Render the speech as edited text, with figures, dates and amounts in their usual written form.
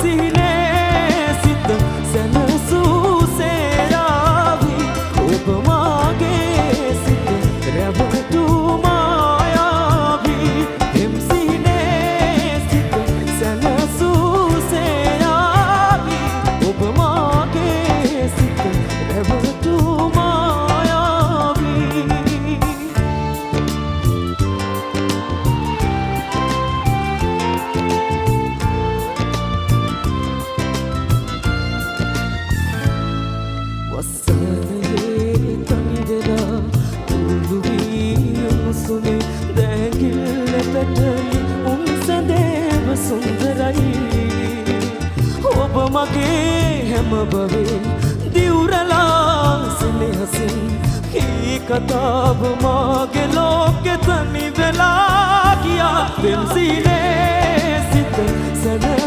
සිහිනේ සිත සැනසූසේ ආවි ඔබ මාගේ සිත රැවටු මායාවි එම් සිහිනේ සිත සැනසූසේ ආවි ඔබ මාගේ සිත රැවටු මායාවි වසනයේ තනිවෙලා තුළු වී උණුසුමේ දැඟිල්ල පැටලි උන්සැදේව සුන්දරයි ඔබ මගේ හැම බවේ දිවුරලා සෙනෙහසින් කී කතාව මාගේ ලෝකෙ තනි වෙලා ගියා පෙම් සිහිනේ සිත සැනස